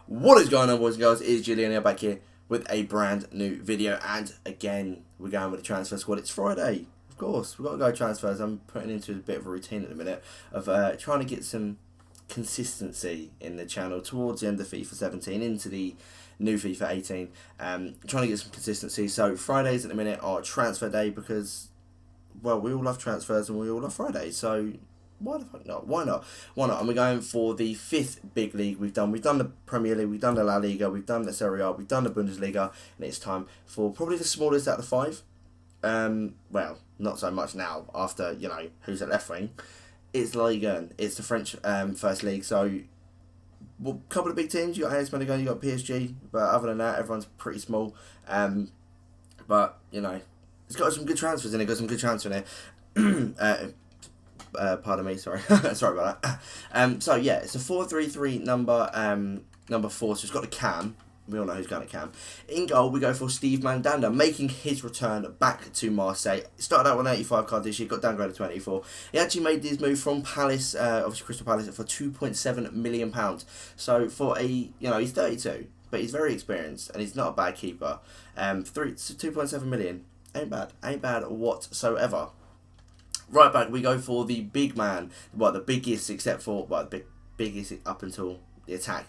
What is going on, boys and girls? It is Julian here, back here with a brand new video, and again we're going with the transfer squad. It's Friday, of course. We've got to go transfers. I'm putting into a bit of a routine at the minute of trying to get some consistency in the channel towards the end of FIFA 17 into the new FIFA 18. Trying to get some consistency. So Fridays at the minute are transfer day because, well, we all love transfers and we all love Fridays. So why the fuck not? Why not? Why not? And we're going for the fifth big league we've done. We've done the Premier League, we've done the La Liga, we've done the Serie A, we've done the Bundesliga, and it's time for probably the smallest out of the five. Well, not so much now after, you know, who's at left wing. It's La Liga, it's the French first league. So, well, a couple of big teams. You got AS Monaco, you got PSG, but other than that, everyone's pretty small. But you know, it's got some good transfers in it. Got some good transfers in it. Pardon me, sorry. Sorry about that. So yeah, it's a 4-3-3 number 4, so it's got the Cam. We all know who's going to Cam. In goal, we go for Steve Mandanda, making his return back to Marseille. Started out with an 85 card this year, got downgraded to 24. He actually made his move from Palace, obviously Crystal Palace, for £2.7 million. So for a, you know, he's 32, but he's very experienced and he's not a bad keeper. 2.7 million, ain't bad whatsoever. Right back, we go for the big man, well, the biggest except for, well, the biggest up until the attack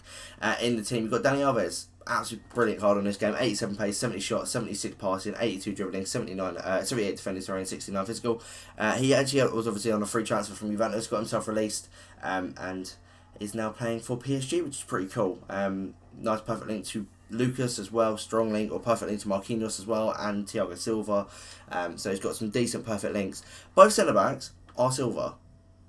in the team. We've got Dani Alves, absolutely brilliant card on this game. 87 pace, 70 shots, 76 passing, 82 dribbling, 78 defending, sorry, and 69 physical. He actually was obviously on a free transfer from Juventus, got himself released, and is now playing for PSG, which is pretty cool. Nice perfect link to Lucas as well, strong link, or perfect link to Marquinhos as well, and Thiago Silva. So he's got some decent perfect links. Both centre backs are Silva,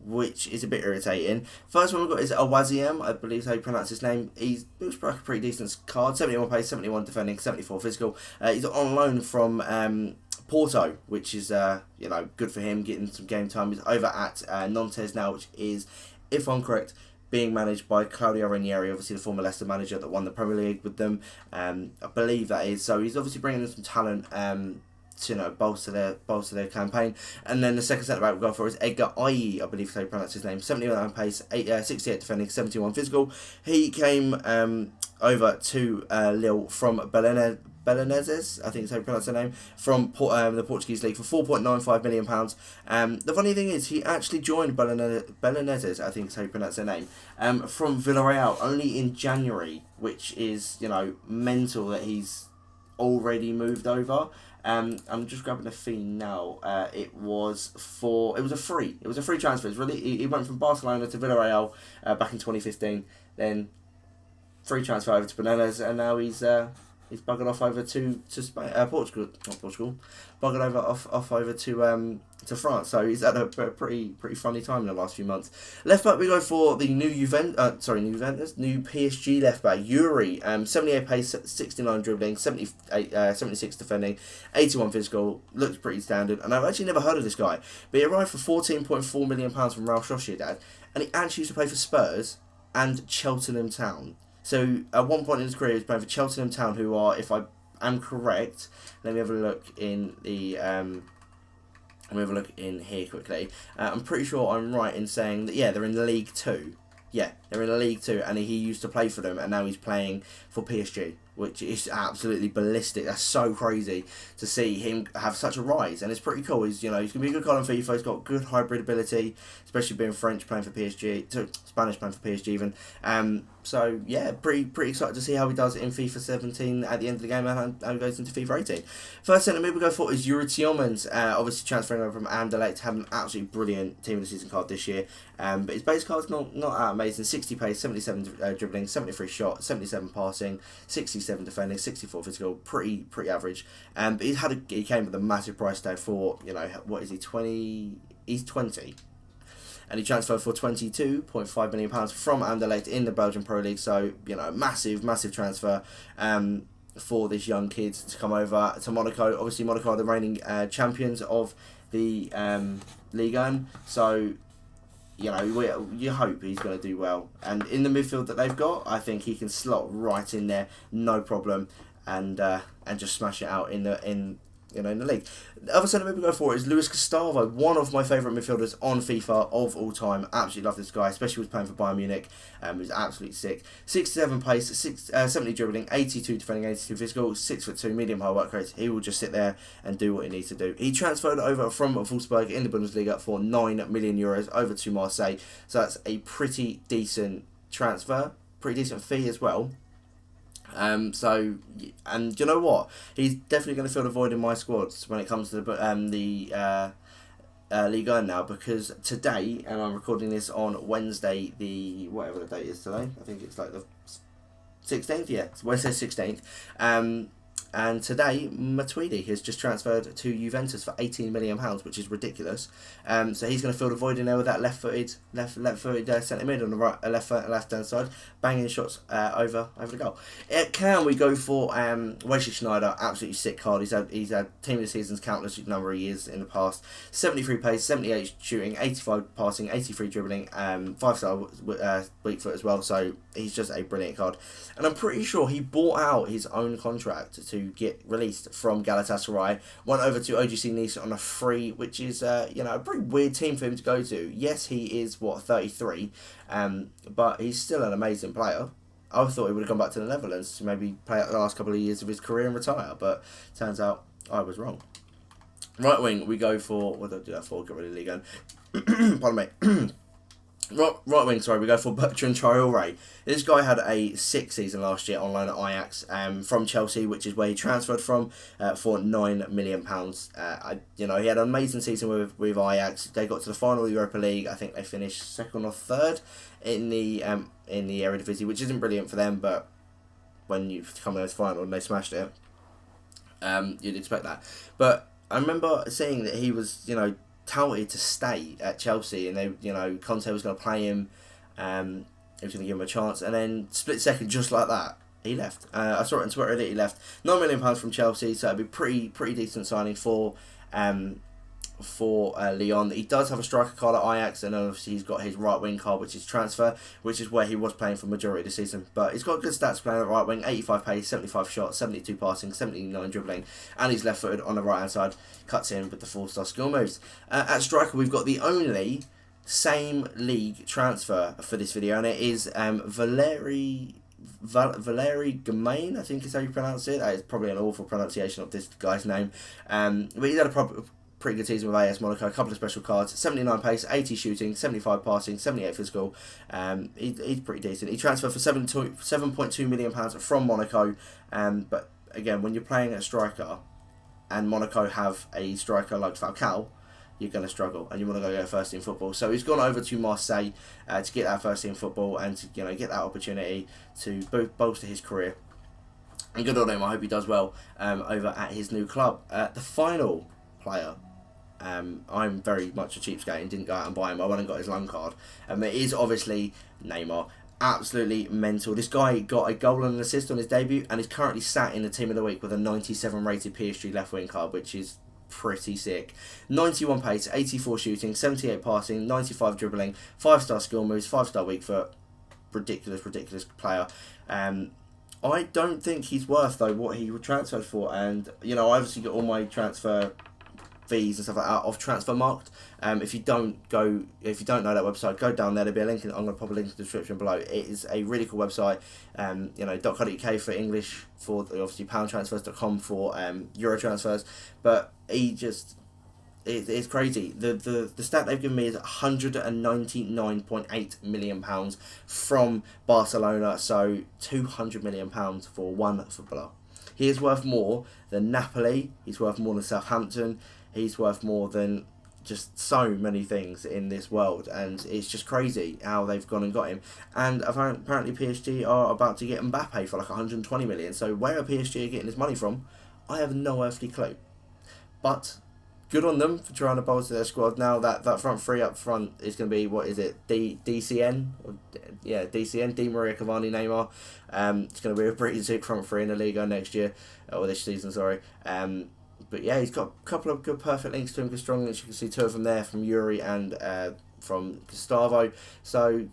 which is a bit irritating. First one we've got is Awaziem, I believe is how you pronounce his name. He looks like a pretty decent card. 71 pace, 71 defending, 74 physical. He's on loan from Porto, which is you know, good for him, getting some game time. He's over at Nantes now, which is, if I'm correct, being managed by Claudio Ranieri, obviously the former Leicester manager that won the Premier League with them. I believe that is. So he's obviously bringing in some talent to, you know, bolster their campaign. And then the second centre back we go for is Edgar Ayi, I believe is how you pronounce his name. 79 pace, 68 defending, 71 physical. He came over to Lille from Belenenses, I think is how you pronounce the name, from the Portuguese league for £4.95 million. The funny thing is, he actually joined Belenenses, I think is how you pronounce their name, from Villarreal only in January, which is, you know, mental that he's already moved over. I'm just grabbing the fee now. It was a free transfer. It's really, he went from Barcelona to Villarreal back in 2015, then free transfer over to Belenenses, and now he's buggered off over to Spain, Portugal, buggered over off over to France. So he's had a pretty funny time in the last few months. Left back we go for the new PSG left back Yuri. 78 pace, 69 dribbling, 76 defending, 81 physical. Looks pretty standard. And I've actually never heard of this guy, but he arrived for £14.4 million from Real Sociedad, and he actually used to play for Spurs and Cheltenham Town. So at one point in his career, he was playing for Cheltenham Town, who are, if I am correct, let me have a look in the let me have a look in here quickly. I'm pretty sure I'm right in saying that, yeah, they're in League 2. Yeah, they're in League 2, and he used to play for them, and now he's playing for PSG, which is absolutely ballistic. That's so crazy to see him have such a rise, and it's pretty cool. He's, you know, he's gonna be a good card on FIFA. He's got good hybrid ability, especially being French playing for PSG, Spanish playing for PSG even. So yeah, pretty excited to see how he does in FIFA 17 at the end of the game and how he goes into FIFA 18. First centre mid we go for is Yuri Tielemans, obviously transferring over from Anderlecht. Had an absolutely brilliant team of the season card this year, but his base card's not that amazing. 60 pace, 77 dribbling, 73 shot, 77 passing, 67 defending, 64 physical, pretty average. But he came with a massive price tag for, you know, what is he, 20? He's 20. And he transferred for £22.5 million from Anderlecht in the Belgian Pro League. So, you know, massive transfer for this young kid to come over to Monaco. Obviously, Monaco are the reigning champions of the Ligue 1. So, you know, you hope he's going to do well. And in the midfield that they've got, I think he can slot right in there, no problem, and just smash it out in in the league. The other centre mid we go for is Luis Gustavo, one of my favourite midfielders on FIFA of all time. Absolutely love this guy, especially with playing for Bayern Munich. He's absolutely sick. 67 pace, 70 dribbling, 82 defending, 82 physical, 6'2", medium high work rate. He will just sit there and do what he needs to do. He transferred over from Wolfsburg in the Bundesliga for €9 million over to Marseille. So that's a pretty decent transfer, pretty decent fee as well. And you know what? He's definitely going to fill the void in my squads when it comes to the Ligue 1 now, because today, and I'm recording this on Wednesday, whatever the date is today, I think it's like the 16th, yeah, it's Wednesday 16th, and today, Matuidi has just transferred to Juventus for £18 million, which is ridiculous. So he's going to fill the void in there with that left-footed centre mid on the left-hand side, banging shots over the goal. Can we go for Wesley Sneijder? Absolutely sick card. He's had team of the seasons countless number of years in the past. 73 pace, 78 shooting, 85 passing, 83 dribbling, 5-star weak foot as well. So he's just a brilliant card. And I'm pretty sure he bought out his own contract to get released from Galatasaray, went over to OGC Nice on a free, which is a pretty weird team for him to go to. Yes, he is 33, but he's still an amazing player. I thought he would have gone back to the Netherlands to maybe play out the last couple of years of his career and retire, but turns out I was wrong. Right wing, we go for, what did I do that for? Get rid of Ligue 1. Pardon me. Right wing, sorry, we go for Bertrand Traoré. This guy had a sick season last year on loan at Ajax from Chelsea, which is where he transferred from for £9 million. He had an amazing season with Ajax. They got to the final of the Europa League. I think they finished second or third in the Eredivisie, which isn't brilliant for them, but when you come to the final and they smashed it, you'd expect that. But I remember seeing that he was, touted to stay at Chelsea, and they, Conte was going to play him, he was going to give him a chance, and then split second, just like that, he left. I saw it on Twitter that he left. £9 million from Chelsea, so it'd be pretty decent signing for Lyon. He does have a striker card at Ajax, and obviously he's got his right wing card, which is transfer, which is where he was playing for the majority of the season. But he's got good stats playing at right wing: 85 pace, 75 shots, 72 passing, 79 dribbling, and he's left footed on the right hand side. Cuts in with the 4-star skill moves. At striker, we've got the only same league transfer for this video, and it is Valeri Gamain, I think is how you pronounce it. That is probably an awful pronunciation of this guy's name. But he's had a pretty good season with AS Monaco, a couple of special cards: 79 pace, 80 shooting, 75 passing, 78 physical. He's pretty decent. He transferred for £7.2 million from Monaco, but again, when you're playing a striker and Monaco have a striker like Falcao, you're going to struggle, and you want to go get first team football. So he's gone over to Marseille to get that first team football and to get that opportunity to bolster his career. And good on him. I hope he does well over at his new club. The final player, I'm very much a cheapskate and didn't go out and buy him. I went and got his loan card. It is obviously Neymar. Absolutely mental. This guy got a goal and an assist on his debut, and is currently sat in the team of the week with a 97 rated PSG left wing card, which is pretty sick. 91 pace, 84 shooting, 78 passing, 95 dribbling, 5-star skill moves, 5-star weak foot. Ridiculous player. I don't think he's worth though what he transferred for, and I obviously got all my transfer fees and stuff like that off Transfermarkt. If you don't know that website, go down there. There'll be a link. I'm going to pop a link in the description below. It is a really cool website. .co.uk for English, for obviously poundtransfers.com for euro transfers. But it's crazy. The stat they've given me is £199.8 million from Barcelona. So £200 million for one footballer. He is worth more than Napoli. He's worth more than Southampton. He's worth more than just so many things in this world, and it's just crazy how they've gone and got him. And apparently PSG are about to get Mbappe for like 120 million. So where are PSG getting this money from? I have no earthly clue. But good on them for trying to bolster their squad. Now that front three up front is going to be, what is it, DCN? Yeah, DCN, Di Maria, Cavani, Neymar. It's going to be a pretty sick front three in the Liga next year, or this season, sorry. But yeah, he's got a couple of good perfect links to him, good strong links. You can see two of them there, from Yuri and from Gustavo. So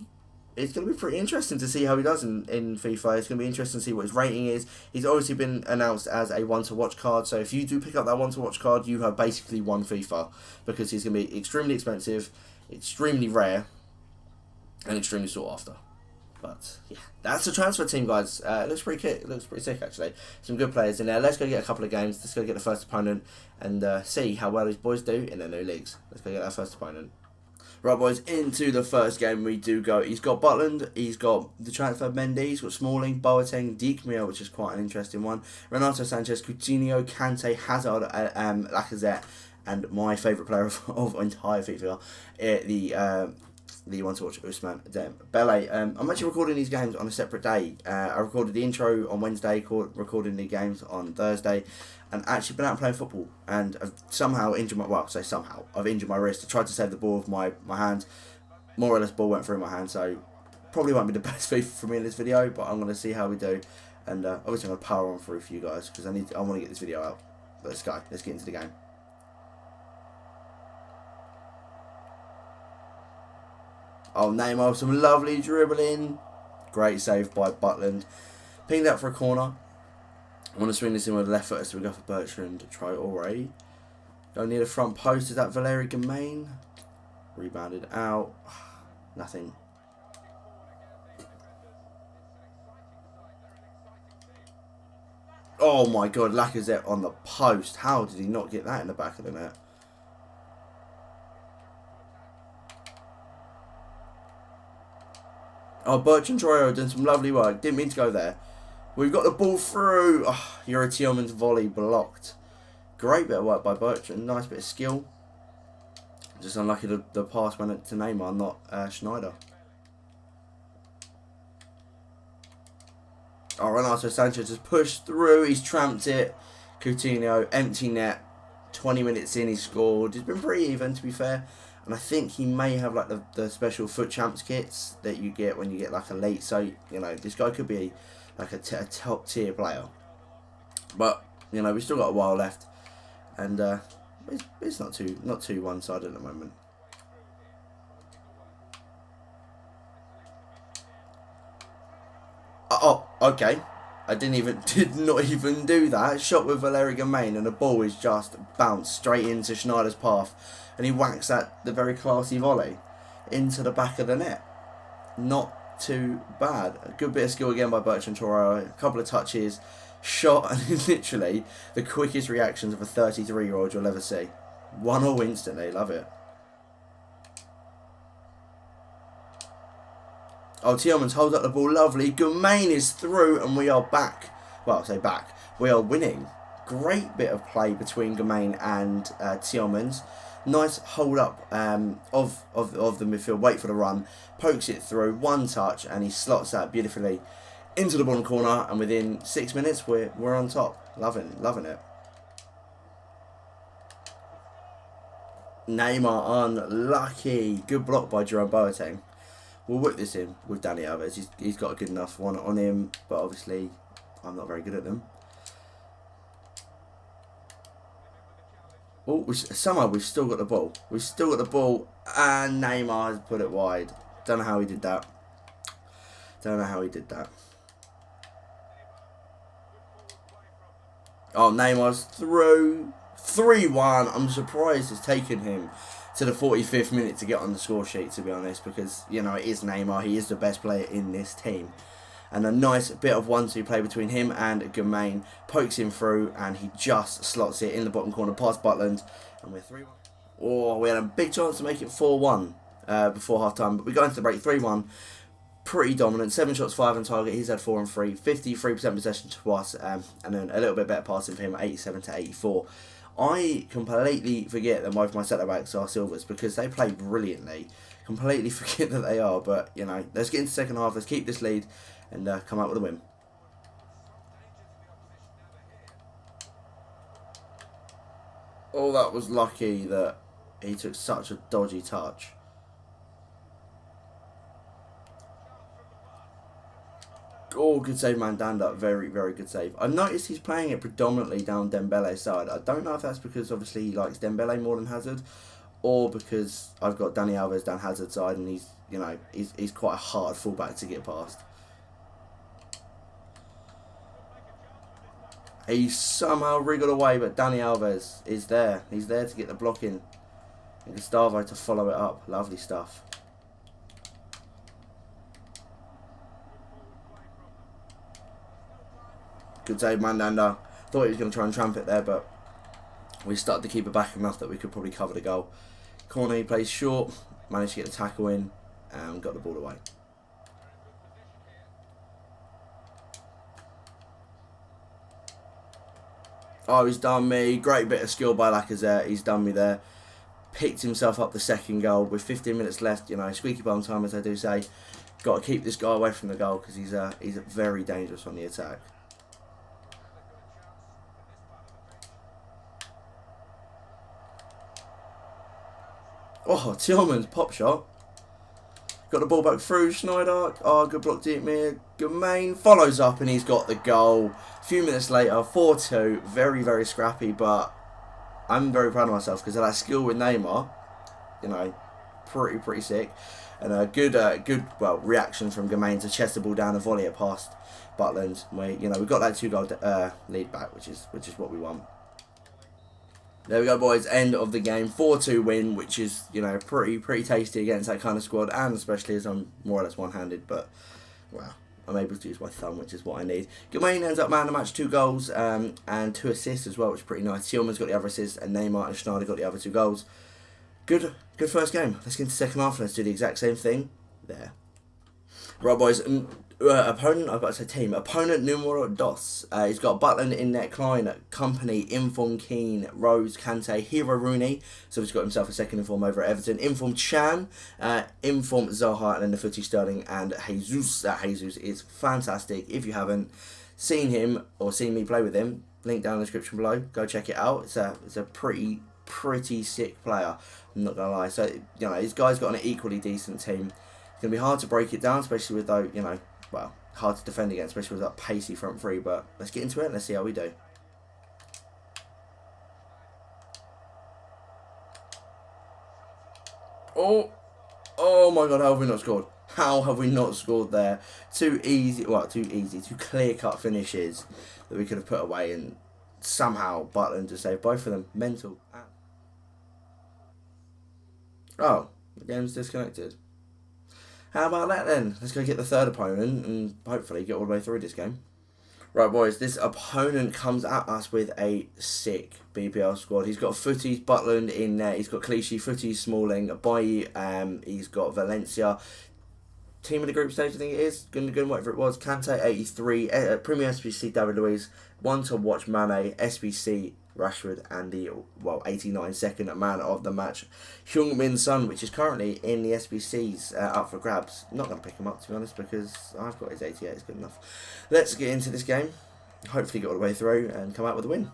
it's going to be pretty interesting to see how he does in FIFA. It's going to be interesting to see what his rating is. He's obviously been announced as a one-to-watch card, so if you do pick up that one-to-watch card, you have basically won FIFA, because he's going to be extremely expensive, extremely rare, and extremely sought after. But yeah, that's the transfer team, guys. It looks pretty sick. It looks pretty sick, actually. Some good players in there. Let's go get a couple of games. Let's go get the first opponent and see how well these boys do in their new leagues. Let's go get our first opponent. Right, boys, into the first game we do go. He's got Butland, he's got the transfer Mendy, he's got Smalling, Boateng, Diekmeer, which is quite an interesting one, Renato Sanchez, Coutinho, Kante, Hazard, Lacazette, and my favourite player of entire FIFA, the one to watch, Ousmane Dembele. I'm actually recording these games on a separate day. I recorded the intro on Wednesday, recording the games on Thursday, and actually been out playing football, and I've somehow injured my, well, I say somehow, I've injured my wrist. I tried to save the ball with my hand, more or less ball went through my hand, so probably won't be the best FIFA for me in this video, but I'm going to see how we do, and obviously I'm going to power on through for you guys, because I want to get this video out. But let's go, let's get into the game. Oh, Neymar, some lovely dribbling. Great save by Butland. Pinged out for a corner. I want to swing this in with the left foot, so we go for Bertrand. Traore. Go near the front post. Is that Valeri Gamain? Rebounded out. Nothing. Oh my god, Lacazette on the post. How did he not get that in the back of the net? Oh, Bertrand Traore done some lovely work. Didn't mean to go there. We've got the ball through. Oh, Yuri Tillman's volley blocked. Great bit of work by Bertrand. Nice bit of skill. Just unlucky the pass went to Neymar, not Schneider. Oh, Renato Sanchez has pushed through. He's tramped it. Coutinho, empty net. 20 minutes in, he scored. He's been pretty even, to be fair. And I think he may have like the special foot champs kits that you get when you get like a late. So, you know, this guy could be like a top tier player. But, you know, we've still got a while left. And it's not too one-sided at the moment. Oh, okay. I did not even do that. Shot with Valeri Gamain and the ball is just bounced straight into Schneider's path. And he whacks that the very classy volley into the back of the net. Not too bad. A good bit of skill again by Bertrand Traore. A couple of touches. Shot, and literally the quickest reactions of a 33-year-old you'll ever see. 1-0 instantly. Love it. Oh, Tielemans holds up the ball. Lovely. Gamain is through and we are back. Well, I say back. We are winning. Great bit of play between Gamain and Tielemans. Nice hold up of the midfield. Wait for the run. Pokes it through. One touch and he slots that beautifully into the bottom corner. And within 6 minutes, we're on top. Loving it. Neymar unlucky. Good block by Jerome Boateng. We'll whip this in with Dani Alves. He's got a good enough one on him, but obviously I'm not very good at them. Oh, somehow we've still got the ball. We've still got the ball, and Neymar has put it wide. Don't know how he did that. Oh, Neymar's through. 3-1. I'm surprised it's taken him to the 45th minute to get on the score sheet, to be honest, because, you know, it is Neymar. He is the best player in this team. And a nice bit of 1-2 play between him and Gamain. Pokes him through, and he just slots it in the bottom corner past Butland. And we're 3-1. Oh, we had a big chance to make it 4-1 before half-time, but we go into the break 3-1. Pretty dominant. 7 shots, 5 on target. He's had 4 and 3. 53% possession to us, and then a little bit better passing for him, 87 to 84. I completely forget that both my centre-backs are Silvers because they play brilliantly. Completely forget that they are, but, you know, let's get into the second half. Let's keep this lead and come out with a win. Oh, that was lucky that he took such a dodgy touch. Oh, good save, Mandanda. Very, very good save. I've noticed he's playing it predominantly down Dembele's side. I don't know if that's because, obviously, he likes Dembele more than Hazard, or because I've got Dani Alves down Hazard's side, and he's, you know, he's quite a hard fullback to get past. He's somehow wriggled away, but Dani Alves is there. He's there to get the block in. And Gustavo to follow it up. Lovely stuff. Good save, Mandanda. Thought he was going to try and tramp it there, but we started to keep it back enough that we could probably cover the goal. Corner, he plays short. Managed to get the tackle in and got the ball away. Oh, he's done me. Great bit of skill by Lacazette. He's done me there. Picked himself up the second goal with 15 minutes left. You know, squeaky bum time, as I do say. Got to keep this guy away from the goal because he's very dangerous on the attack. Oh, Tillman's pop shot. Got the ball back through. Schneider. Oh, good block deep me. Gamain follows up and he's got the goal. A few minutes later, 4-2. Very, very scrappy, but I'm very proud of myself because of that skill with Neymar. You know, pretty sick. And a good reaction from Gamain to chest the ball down and volley it past Butland. We got that 2-goal lead back, which is what we want. There we go, boys. End of the game. 4-2 win, which is, you know, pretty tasty against that kind of squad, and especially as I'm more or less one-handed. But, well, I'm able to use my thumb, which is what I need. Gamain ends up man of the match, 2 goals and 2 assists as well, which is pretty nice. Tillman's got the other assists, and Neymar and Schneider got the other 2 goals. Good first game. Let's get into the second half, and let's do the exact same thing there. Right, boys. Opponent, I've got to say team. Opponent numero dos. He's got Butland in net, Klein, Company, Inform Keane, Rose, Kante, Hero Rooney. So he's got himself a second inform over at Everton. Inform Chan, Inform Zaha, and then the footy Sterling and Jesus. Jesus is fantastic. If you haven't seen him or seen me play with him, link down in the description below. Go check it out. It's a pretty sick player. I'm not gonna lie. So, you know, this guy's got an equally decent team. It's going to be hard to break it down, especially with, though, you know, well, hard to defend against, especially with that pacey front three. But let's get into it and let's see how we do. Oh my God, how have we not scored? How have we not scored there? Too clear-cut finishes that we could have put away, and somehow Butland to save both of them. Mental. Oh, the game's disconnected. How about that then? Let's go get the third opponent and hopefully get all the way through this game. Right, boys, this opponent comes at us with a sick BPL squad. He's got Footies, Butland in there. He's got Clichy, Footies, Smalling, Bailly. He's got Valencia. Team of the group stage, I think it is. Gundogan, whatever it was. Kante, 83. Premier SBC, David Luiz. One to watch Mane, SBC, Rashford, and the 89 second man of the match, Heung-min Son, which is currently in the SBCs up for grabs. Not going to pick him up, to be honest, because I've got his 88. It's good enough. Let's get into this game. Hopefully get all the way through and come out with a win.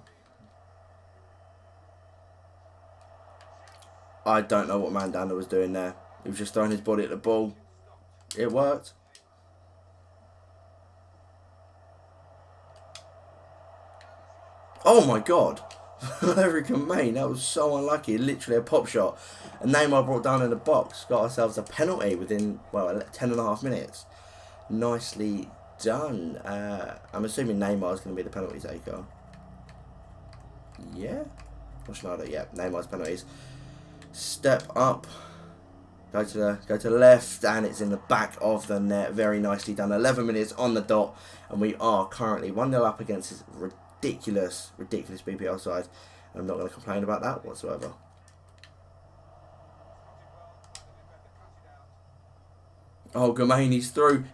I don't know what Mandanda was doing there. He was just throwing his body at the ball. It worked. Oh my God. American Maine, that was so unlucky. Literally a pop shot. And Neymar brought down in the box. Got ourselves a penalty within, 10.5 minutes. Nicely done. I'm assuming Neymar is going to be the penalty taker. Yeah? Or Schneider? Yeah, Neymar's penalties. Step up. Go to the left, and it's in the back of the net. Very nicely done. 11 minutes on the dot, and we are currently 1-0 up against this ridiculous BPL side. I'm not going to complain about that whatsoever. Oh, Gamain, he's through,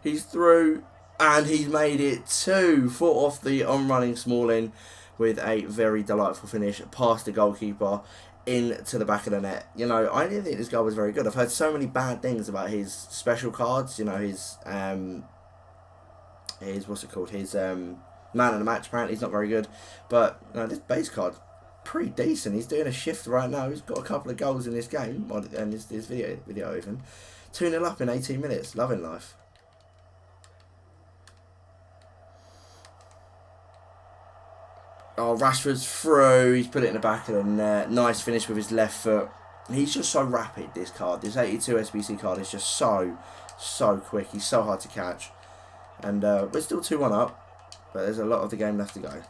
and he's made it 2. Foot off the on-running Smalling with a very delightful finish past the goalkeeper into the back of the net. You know, I didn't think this guy was very good. I've heard so many bad things about his special cards. You know, his what's it called? His man of the match. Apparently, he's not very good. But you know, this base card, pretty decent. He's doing a shift right now. He's got a couple of goals in this game, and this video even 2-0 up in 18 minutes. Loving life. Oh, Rashford's through. He's put it in the back of the net. Nice finish with his left foot. He's just so rapid, this card. This 82 SBC card is just so quick. He's so hard to catch. And we're still 2-1 up, but there's a lot of the game left to go.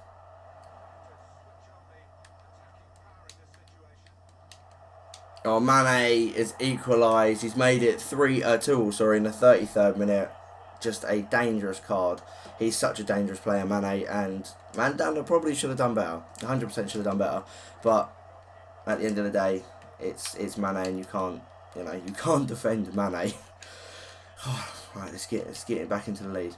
Oh, Mane is equalised. He's made it 2-2 in the 33rd minute. Just a dangerous card. He's such a dangerous player, Mane, and Mandanda probably should have done better. 100% should have done better. But at the end of the day, it's Mane, and you can't defend Mane. Right, let's get it back into the lead.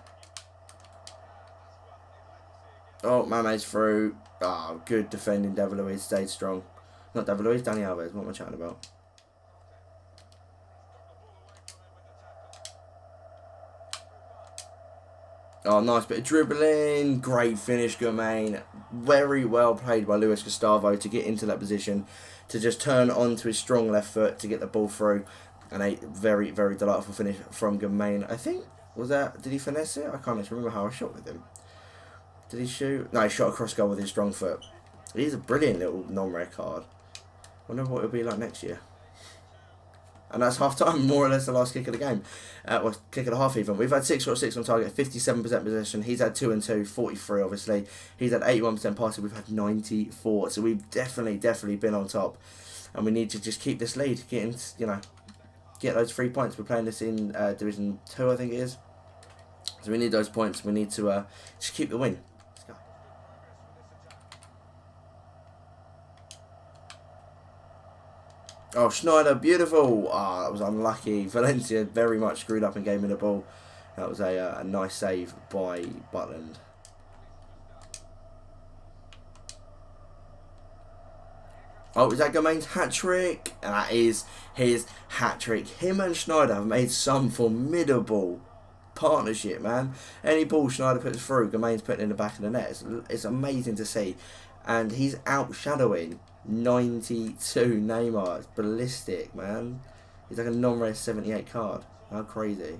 Oh, Mane's through. Oh, good defending. David Luiz stayed strong. Not David Luiz, Dani Alves. What am I chatting about? Oh, nice bit of dribbling. Great finish, Gomain. Very well played by Luis Gustavo to get into that position, to just turn onto his strong left foot to get the ball through. And a very, very delightful finish from Gomain. I think, did he finesse it? I can't even remember how I shot with him. Did he shoot? No, he shot across goal with his strong foot. He's a brilliant little non-rare card. Wonder what it'll be like next year. And that's half time, more or less the last kick of the game. Well, kick of the half even. We've had 6 or 6 on target, 57% possession. He's had 2 and 2, 43 obviously. He's had 81% passing, we've had 94. So we've definitely been on top. And we need to just keep this lead, get those 3 points. We're playing this in Division 2, I think it is. So we need those points. We need to just keep the win. Let's go. Oh, Schneider, beautiful. Ah, that was unlucky. Valencia very much screwed up and gave me the ball. That was a nice save by Butland. Oh, is that Gomain's hat-trick? And that is his hat-trick. Him and Schneider have made some formidable partnership, man. Any ball Schneider puts through, Gomain's putting in the back of the net. It's amazing to see. And he's outshadowing 92 Neymar. It's ballistic, man. He's like a non-rare 78 card. How crazy.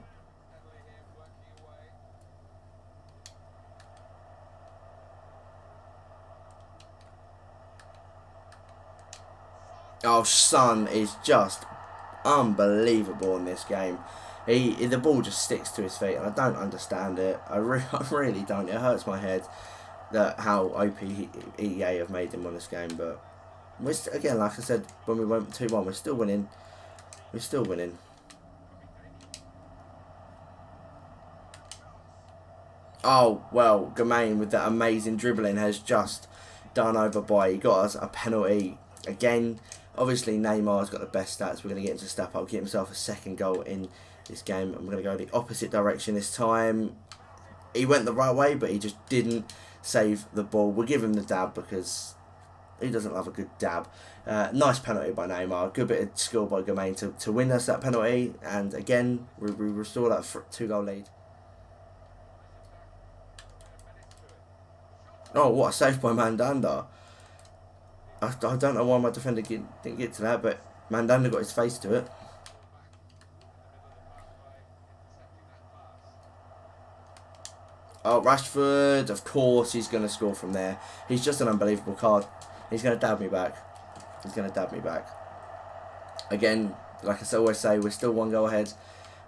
Oh, Son is just unbelievable in this game. The ball just sticks to his feet, and I don't understand it. I really don't. It hurts my head that how OP EA have made him on this game. But again, like I said, when we went 2-1, we're still winning. We're still winning. Oh, well, Gomain with that amazing dribbling has just done over by. He got us a penalty again. Obviously, Neymar's got the best stats. We're going to get him to step up, get himself a second goal in this game. I'm going to go the opposite direction this time. He went the right way, but he just didn't save the ball. We'll give him the dab because he doesn't love a good dab. Nice penalty by Neymar. Good bit of skill by Gomain to win us that penalty. And again, we restore that 2-goal lead. Oh, what a save by Mandanda. I don't know why my defender didn't get to that, but Mandanda got his face to it. Oh, Rashford, of course he's going to score from there. He's just an unbelievable card. He's going to dab me back. He's going to dab me back. Again, like I always say, we're still 1 goal ahead.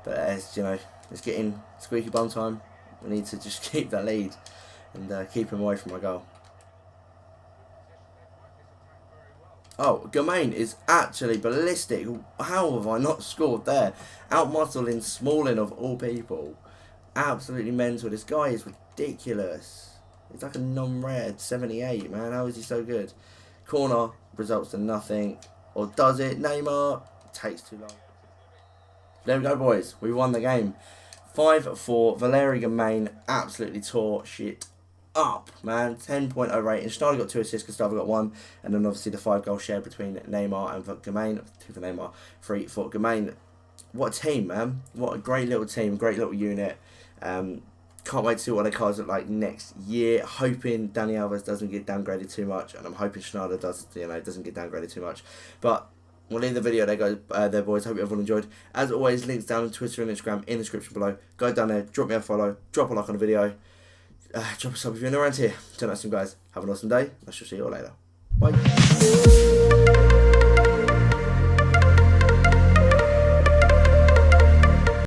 But it's getting squeaky bum time. We need to just keep that lead and keep him away from my goal. Oh, Gomain is actually ballistic. How have I not scored there? Out-muscling Smalling of all people. Absolutely mental. This guy is ridiculous. He's like a non-red 78, man. How is he so good? Corner results in nothing. Or does it? Neymar takes too long. There we go, boys. We won the game. 5-4. Valeri Gomain absolutely tore shit up, man. 10.0 rating. Schneider got 2 assists, Gustavo got 1, and then obviously the 5-goal share between Neymar and Gomain. 2 for Neymar, 3 for Gomain. What a team, man. What a great little team, great little unit. Can't wait to see what their cards look like next year. Hoping Dani Alves doesn't get downgraded too much, and I'm hoping Schneider doesn't get downgraded too much. But we'll leave the video there, boys. Hope everyone enjoyed. As always, links down on Twitter and Instagram in the description below. Go down there, drop me a follow, drop a like on the video. Drop a sub if you're new around here. Till next time, guys. Have an awesome day. I shall see you all later. Bye.